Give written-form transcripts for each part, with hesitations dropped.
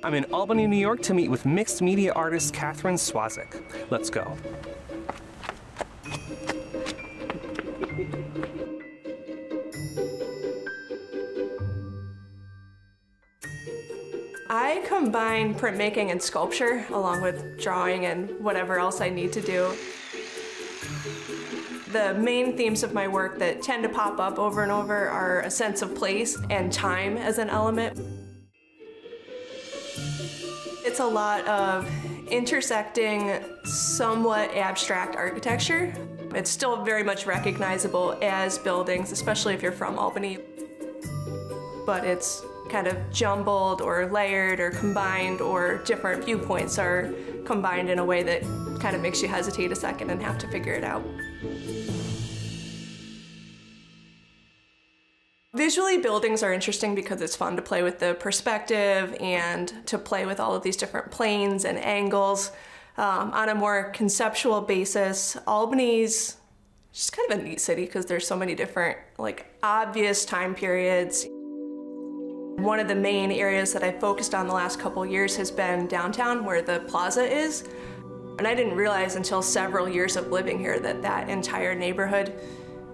I'm in Albany, New York to meet with mixed media artist Katherine Swazik. Let's go. I combine printmaking and sculpture along with drawing and whatever else I need to do. The main themes of my work that tend to pop up over and over are a sense of place and time as an element. It's a lot of intersecting somewhat abstract architecture. It's still very much recognizable as buildings, especially if you're from Albany. But it's kind of jumbled or layered or combined, or different viewpoints are combined in a way that kind of makes you hesitate a second and have to figure it out. Visually, buildings are interesting because it's fun to play with the perspective and to play with all of these different planes and angles. On a more conceptual basis, Albany's just kind of a neat city because there's so many different, obvious time periods. One of the main areas that I've focused on the last couple years has been downtown, where the plaza is. And I didn't realize until several years of living here that that entire neighborhood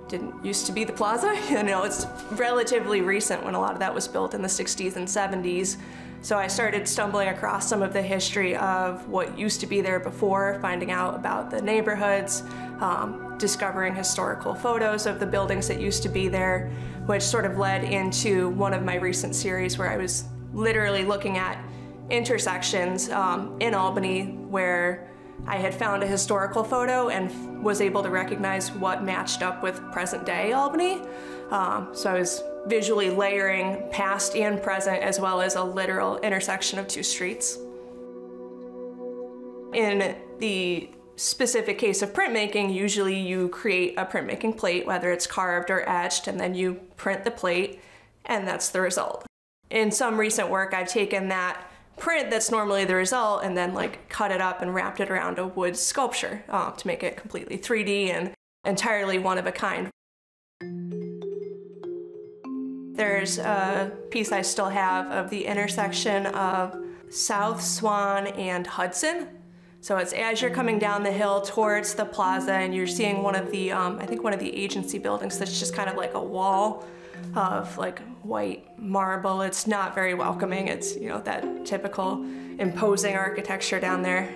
didn't used to be the plaza. It's relatively recent when a lot of that was built in the 60s and 70s. So I started stumbling across some of the history of what used to be there before, finding out about the neighborhoods, discovering historical photos of the buildings that used to be there, which sort of led into one of my recent series where I was literally looking at intersections in Albany where I had found a historical photo and was able to recognize what matched up with present day Albany. So I was visually layering past and present as well as a literal intersection of two streets. In the specific case of printmaking, usually you create a printmaking plate, whether it's carved or etched, and then you print the plate, and that's the result. In some recent work, I've taken that print that's normally the result and then cut it up and wrapped it around a wood sculpture to make it completely 3D and entirely one of a kind. There's a piece I still have of the intersection of South Swan and Hudson. So it's as you're coming down the hill towards the plaza and you're seeing one of the, I think one of the agency buildings that's just kind of like a wall of white marble. It's not very welcoming. It's, that typical imposing architecture down there.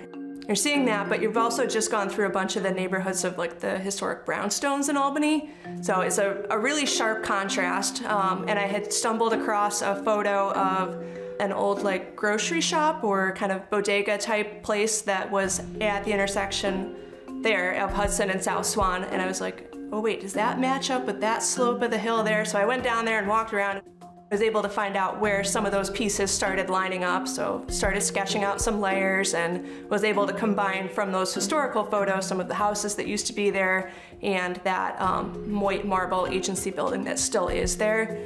You're seeing that, but you've also just gone through a bunch of the neighborhoods of the historic brownstones in Albany. So it's a really sharp contrast. And I had stumbled across a photo of an old grocery shop or kind of bodega type place that was at the intersection there of Hudson and South Swan. And I was like, oh wait, does that match up with that slope of the hill there? So I went down there and walked around. I was able to find out where some of those pieces started lining up, so started sketching out some layers and was able to combine from those historical photos some of the houses that used to be there and that white marble agency building that still is there.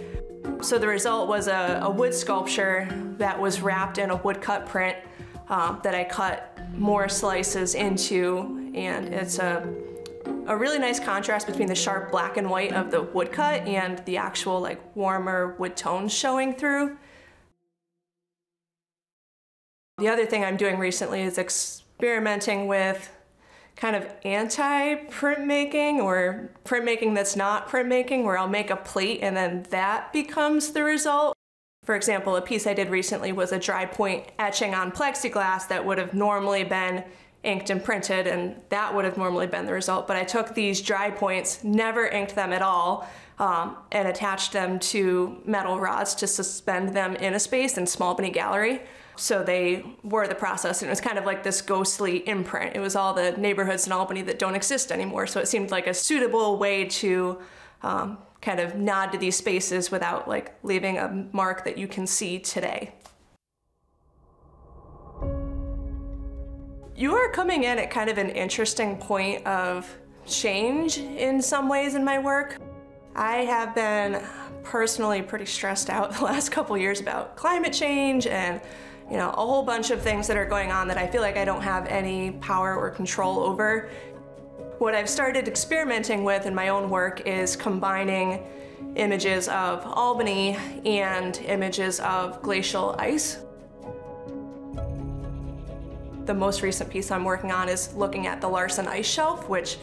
So the result was a wood sculpture that was wrapped in a woodcut print that I cut more slices into, and it's a really nice contrast between the sharp black and white of the woodcut and the actual warmer wood tones showing through. The other thing I'm doing recently is experimenting with kind of anti-printmaking or printmaking that's not printmaking, where I'll make a plate and then that becomes the result. For example, a piece I did recently was a dry point etching on plexiglass that would have normally been inked and printed, and that would have normally been the result. But I took these dry points, never inked them at all, and attached them to metal rods to suspend them in a space in Small Albany Gallery. So they were the process, and it was kind of like this ghostly imprint. It was all the neighborhoods in Albany that don't exist anymore, so it seemed like a suitable way to kind of nod to these spaces without leaving a mark that you can see today. You are coming in at kind of an interesting point of change in some ways in my work. I have been personally pretty stressed out the last couple years about climate change and a whole bunch of things that are going on that I feel like I don't have any power or control over. What I've started experimenting with in my own work is combining images of Albany and images of glacial ice. The most recent piece I'm working on is looking at the Larsen Ice Shelf, which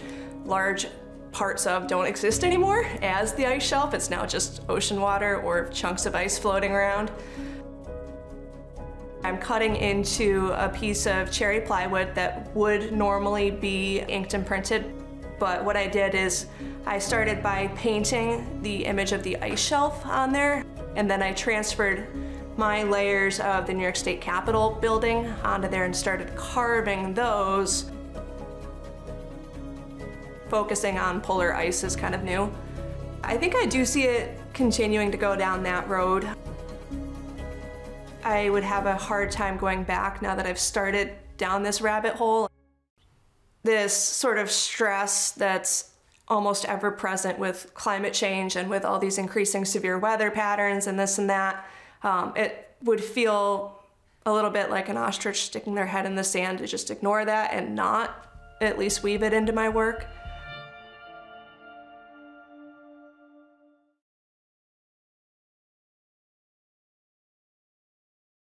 large parts of don't exist anymore as the ice shelf. It's now just ocean water or chunks of ice floating around. I'm cutting into a piece of cherry plywood that would normally be inked and printed, but what I did is I started by painting the image of the ice shelf on there, and then I transferred my layers of the New York State Capitol building onto there and started carving those. Focusing on polar ice is kind of new. I think I do see it continuing to go down that road. I would have a hard time going back now that I've started down this rabbit hole. This sort of stress that's almost ever present with climate change and with all these increasing severe weather patterns and this and that, it would feel a little bit like an ostrich sticking their head in the sand to just ignore that and not at least weave it into my work.